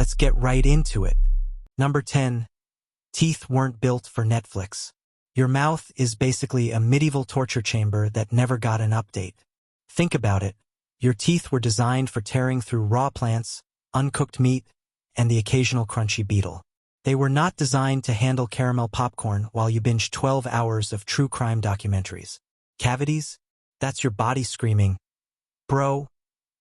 Let's get right into it. Number 10. Teeth weren't built for Netflix. Your mouth is basically a medieval torture chamber that never got an update. Think about it. Your teeth were designed for tearing through raw plants, uncooked meat, and the occasional crunchy beetle. They were not designed to handle caramel popcorn while you binge 12 hours of true crime documentaries. Cavities? That's your body screaming, "Bro,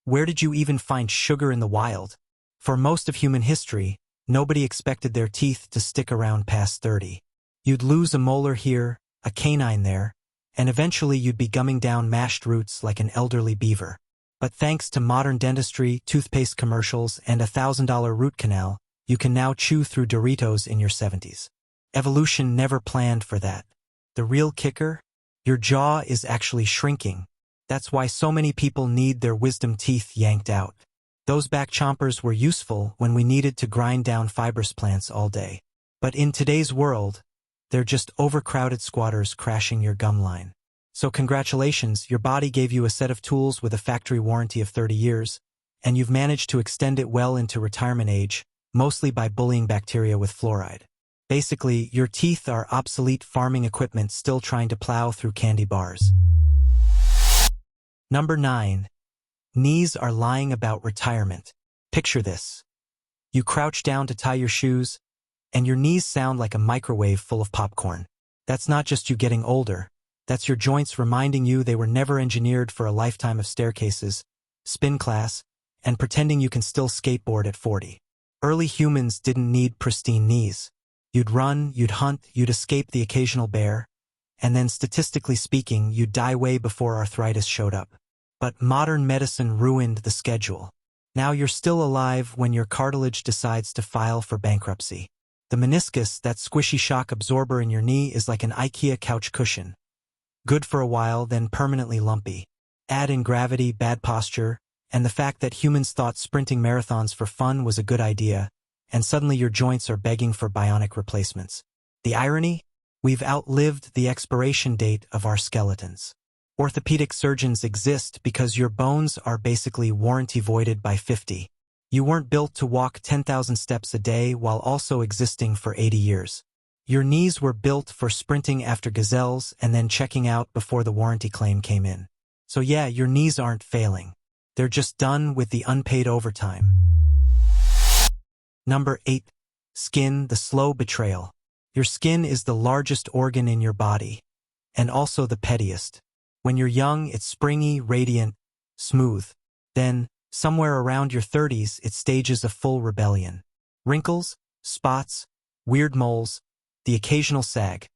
where did you even find sugar in the wild?" For most of human history, nobody expected their teeth to stick around past 30. You'd lose a molar here, a canine there, and eventually you'd be gumming down mashed roots like an elderly beaver. But thanks to modern dentistry, toothpaste commercials, and a $1,000 root canal, you can now chew through Doritos in your 70s. Evolution never planned for that. The real kicker? Your jaw is actually shrinking. That's why so many people need their wisdom teeth yanked out. Those back chompers were useful when we needed to grind down fibrous plants all day. But in today's world, they're just overcrowded squatters crashing your gum line. So congratulations, your body gave you a set of tools with a factory warranty of 30 years, and you've managed to extend it well into retirement age, mostly by bullying bacteria with fluoride. Basically, your teeth are obsolete farming equipment still trying to plow through candy bars. Number 9. Knees are lying about retirement. Picture this. You crouch down to tie your shoes, and your knees sound like a microwave full of popcorn. That's not just you getting older. That's your joints reminding you they were never engineered for a lifetime of staircases, spin class, and pretending you can still skateboard at 40. Early humans didn't need pristine knees. You'd run, you'd hunt, you'd escape the occasional bear, and then statistically speaking, you'd die way before arthritis showed up. But modern medicine ruined the schedule. Now you're still alive when your cartilage decides to file for bankruptcy. The meniscus, that squishy shock absorber in your knee, is like an IKEA couch cushion. Good for a while, then permanently lumpy. Add in gravity, bad posture, and the fact that humans thought sprinting marathons for fun was a good idea, and suddenly your joints are begging for bionic replacements. The irony? We've outlived the expiration date of our skeletons. Orthopedic surgeons exist because your bones are basically warranty voided by 50. You weren't built to walk 10,000 steps a day while also existing for 80 years. Your knees were built for sprinting after gazelles and then checking out before the warranty claim came in. So yeah, your knees aren't failing. They're just done with the unpaid overtime. Number 8. Skin, the slow betrayal. Your skin is the largest organ in your body, and also the pettiest. When you're young, it's springy, radiant, smooth. Then, somewhere around your 30s, it stages a full rebellion. Wrinkles, spots, weird moles, the occasional sag.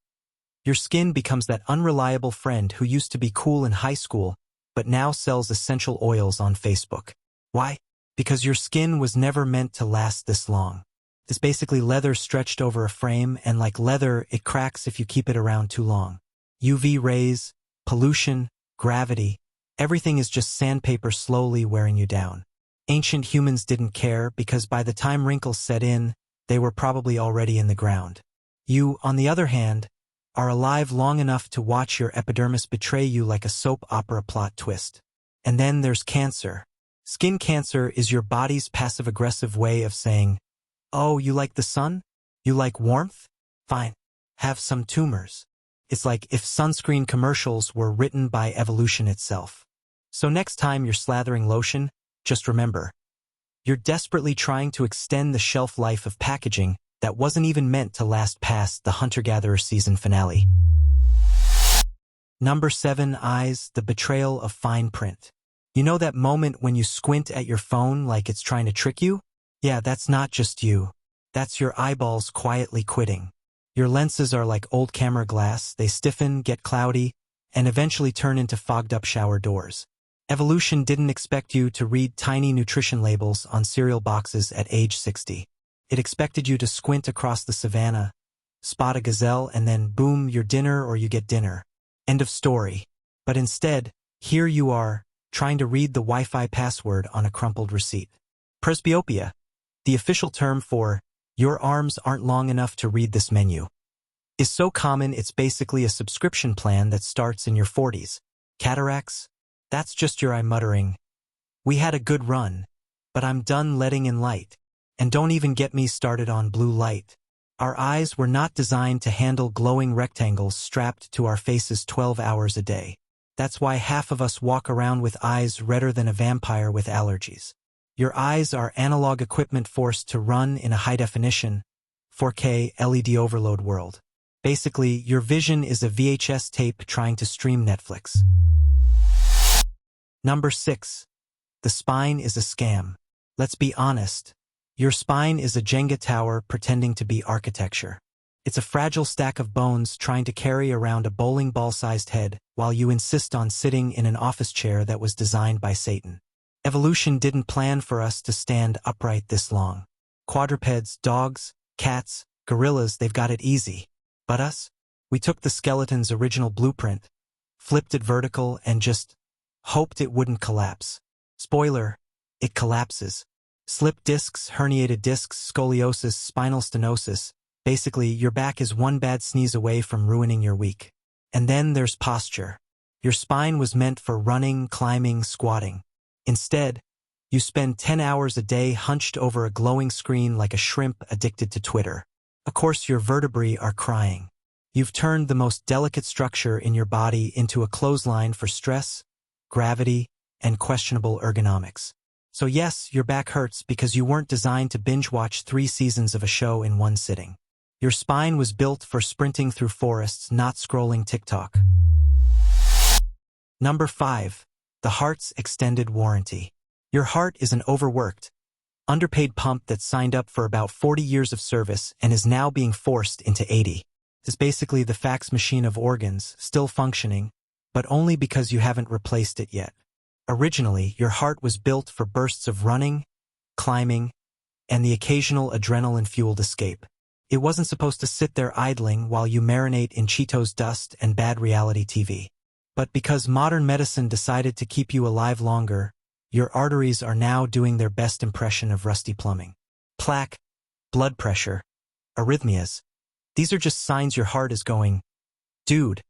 Your skin becomes that unreliable friend who used to be cool in high school, but now sells essential oils on Facebook. Why? Because your skin was never meant to last this long. It's basically leather stretched over a frame, and like leather, it cracks if you keep it around too long. UV rays, pollution, gravity, everything is just sandpaper slowly wearing you down. Ancient humans didn't care because by the time wrinkles set in, they were probably already in the ground. You, on the other hand, are alive long enough to watch your epidermis betray you like a soap opera plot twist. And then there's cancer. Skin cancer is your body's passive-aggressive way of saying, "Oh, you like the sun? You like warmth? Fine. Have some tumors." It's like if sunscreen commercials were written by evolution itself. So next time you're slathering lotion, just remember, you're desperately trying to extend the shelf life of packaging that wasn't even meant to last past the hunter-gatherer season finale. Number 7. Eyes, the betrayal of fine print. You know that moment when you squint at your phone like it's trying to trick you? Yeah, that's not just you. That's your eyeballs quietly quitting. Your lenses are like old camera glass. They stiffen, get cloudy, and eventually turn into fogged-up shower doors. Evolution didn't expect you to read tiny nutrition labels on cereal boxes at age 60. It expected you to squint across the savannah, spot a gazelle, and then boom, you're dinner or you get dinner. End of story. But instead, here you are, trying to read the Wi-Fi password on a crumpled receipt. Presbyopia, the official term for "your arms aren't long enough to read this menu," is so common it's basically a subscription plan that starts in your 40s. Cataracts? That's just your eye muttering, "We had a good run, but I'm done letting in light." And don't even get me started on blue light. Our eyes were not designed to handle glowing rectangles strapped to our faces 12 hours a day. That's why half of us walk around with eyes redder than a vampire with allergies. Your eyes are analog equipment forced to run in a high-definition, 4K LED overload world. Basically, your vision is a VHS tape trying to stream Netflix. Number 6. The spine is a scam. Let's be honest. Your spine is a Jenga tower pretending to be architecture. It's a fragile stack of bones trying to carry around a bowling ball-sized head while you insist on sitting in an office chair that was designed by Satan. Evolution didn't plan for us to stand upright this long. Quadrupeds, dogs, cats, gorillas, they've got it easy. But us? We took the skeleton's original blueprint, flipped it vertical, and just hoped it wouldn't collapse. Spoiler, it collapses. Slip discs, herniated discs, scoliosis, spinal stenosis. Basically, your back is one bad sneeze away from ruining your week. And then there's posture. Your spine was meant for running, climbing, squatting. Instead, you spend 10 hours a day hunched over a glowing screen like a shrimp addicted to Twitter. Of course, your vertebrae are crying. You've turned the most delicate structure in your body into a clothesline for stress, gravity, and questionable ergonomics. So yes, your back hurts because you weren't designed to binge-watch 3 seasons of a show in one sitting. Your spine was built for sprinting through forests, not scrolling TikTok. Number 5. The heart's extended warranty. Your heart is an overworked, underpaid pump that signed up for about 40 years of service and is now being forced into 80. It's basically the fax machine of organs, still functioning, but only because you haven't replaced it yet. Originally, your heart was built for bursts of running, climbing, and the occasional adrenaline-fueled escape. It wasn't supposed to sit there idling while you marinate in Cheetos dust and bad reality TV. But because modern medicine decided to keep you alive longer, your arteries are now doing their best impression of rusty plumbing. Plaque, blood pressure, arrhythmias. These are just signs your heart is going, dude,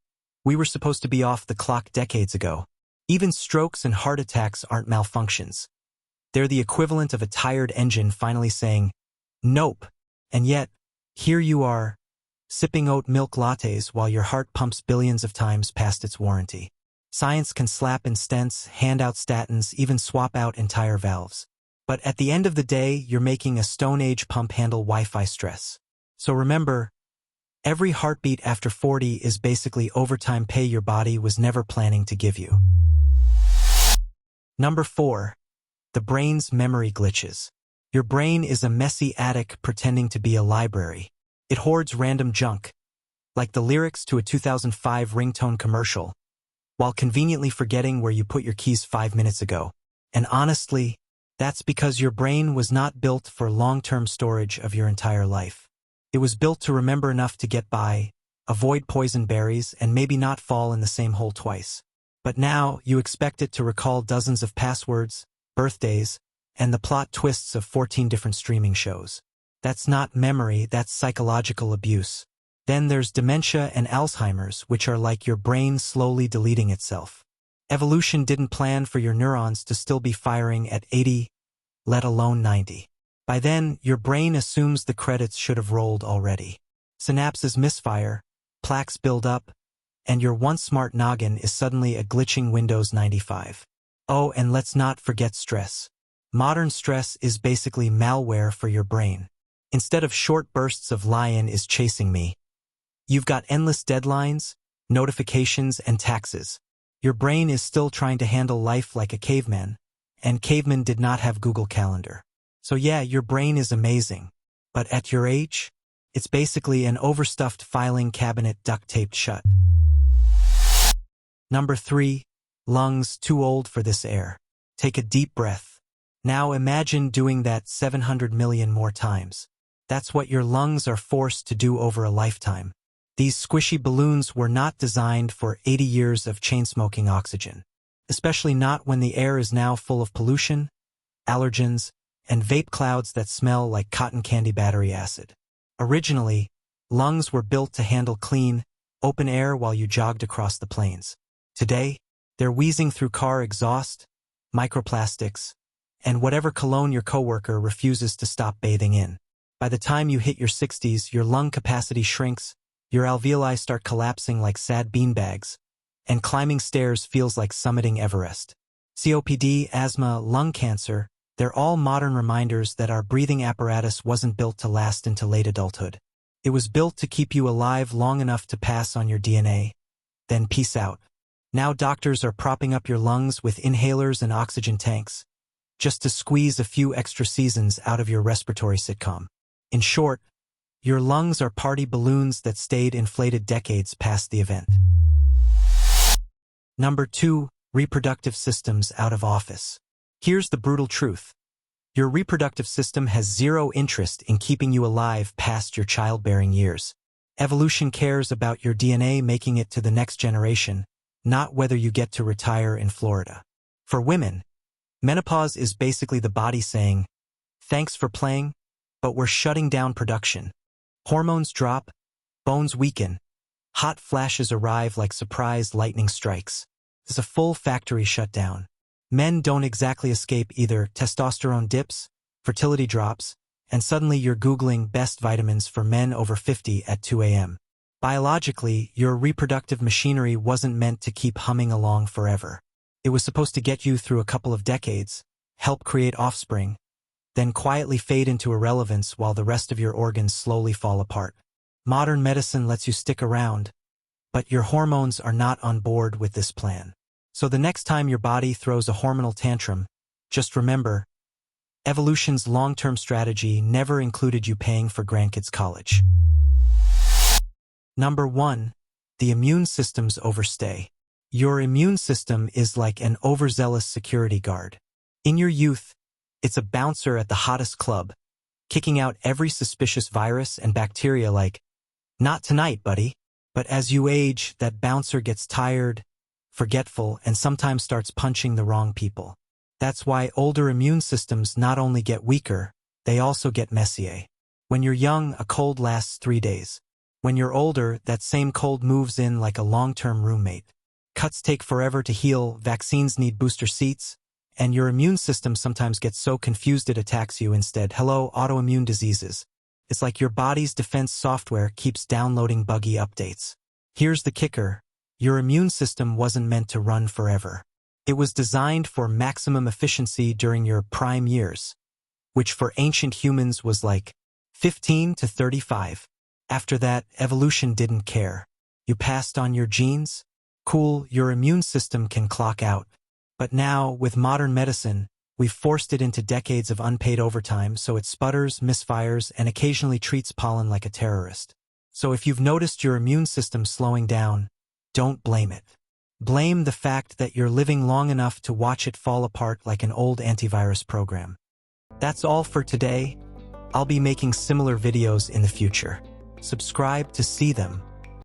we were supposed to be off the clock decades ago. Even strokes and heart attacks aren't malfunctions. They're the equivalent of a tired engine finally saying, nope. And yet, here you are, sipping oat milk lattes while your heart pumps billions of times past its warranty. Science can slap in stents, hand out statins, even swap out entire valves. But at the end of the day, you're making a Stone Age pump handle Wi-Fi stress. So remember, every heartbeat after 40 is basically overtime pay your body was never planning to give you. Number 4. The brain's memory glitches. Your brain is a messy attic pretending to be a library. It hoards random junk, like the lyrics to a 2005 ringtone commercial, while conveniently forgetting where you put your keys 5 minutes ago. And honestly, that's because your brain was not built for long-term storage of your entire life. It was built to remember enough to get by, avoid poison berries, and maybe not fall in the same hole twice. But now, you expect it to recall dozens of passwords, birthdays, and the plot twists of 14 different streaming shows. That's not memory, that's psychological abuse. Then there's dementia and Alzheimer's, which are like your brain slowly deleting itself. Evolution didn't plan for your neurons to still be firing at 80, let alone 90. By then, your brain assumes the credits should have rolled already. Synapses misfire, plaques build up, and your once smart noggin is suddenly a glitching Windows 95. Oh, and let's not forget stress. Modern stress is basically malware for your brain. Instead of short bursts of lion is chasing me, you've got endless deadlines, notifications, and taxes. Your brain is still trying to handle life like a caveman, and cavemen did not have Google Calendar. So yeah, your brain is amazing. But at your age, it's basically an overstuffed filing cabinet duct-taped shut. Number 3. Lungs too old for this air. Take a deep breath. Now imagine doing that 700 million more times. That's what your lungs are forced to do over a lifetime. These squishy balloons were not designed for 80 years of chain-smoking oxygen. Especially not when the air is now full of pollution, allergens, and vape clouds that smell like cotton candy battery acid. Originally, lungs were built to handle clean, open air while you jogged across the plains. Today, they're wheezing through car exhaust, microplastics, and whatever cologne your coworker refuses to stop bathing in. By the time you hit your 60s, your lung capacity shrinks, your alveoli start collapsing like sad beanbags, and climbing stairs feels like summiting Everest. COPD, asthma, lung cancer, they're all modern reminders that our breathing apparatus wasn't built to last into late adulthood. It was built to keep you alive long enough to pass on your DNA. Then peace out. Now doctors are propping up your lungs with inhalers and oxygen tanks, just to squeeze a few extra seasons out of your respiratory sitcom. In short, your lungs are party balloons that stayed inflated decades past the event. Number 2. Reproductive systems out of office. Here's the brutal truth. Your reproductive system has zero interest in keeping you alive past your childbearing years. Evolution cares about your DNA making it to the next generation, not whether you get to retire in Florida. For women, menopause is basically the body saying, "Thanks for playing, but we're shutting down production." Hormones drop, bones weaken, hot flashes arrive like surprise lightning strikes. It's a full factory shutdown. Men don't exactly escape either. Testosterone dips, fertility drops, and suddenly you're Googling best vitamins for men over 50 at 2 a.m. Biologically, your reproductive machinery wasn't meant to keep humming along forever. It was supposed to get you through a couple of decades, help create offspring, then quietly fade into irrelevance while the rest of your organs slowly fall apart. Modern medicine lets you stick around, but your hormones are not on board with this plan. So the next time your body throws a hormonal tantrum, just remember, evolution's long-term strategy never included you paying for grandkids' college. Number 1. The immune system's overstay. Your immune system is like an overzealous security guard. In your youth, it's a bouncer at the hottest club, kicking out every suspicious virus and bacteria like, "Not tonight, buddy." But as you age, that bouncer gets tired, forgetful, and sometimes starts punching the wrong people. That's why older immune systems not only get weaker, they also get messier. When you're young, a cold lasts 3 days. When you're older, that same cold moves in like a long-term roommate. Cuts take forever to heal, vaccines need booster seats, and your immune system sometimes gets so confused it attacks you instead. Hello, autoimmune diseases. It's like your body's defense software keeps downloading buggy updates. Here's the kicker. Your immune system wasn't meant to run forever. It was designed for maximum efficiency during your prime years, which for ancient humans was like 15 to 35. After that, evolution didn't care. You passed on your genes? Cool, your immune system can clock out. But now, with modern medicine, we've forced it into decades of unpaid overtime, so it sputters, misfires, and occasionally treats pollen like a terrorist. So if you've noticed your immune system slowing down, don't blame it. Blame the fact that you're living long enough to watch it fall apart like an old antivirus program. That's all for today. I'll be making similar videos in the future. Subscribe to see them.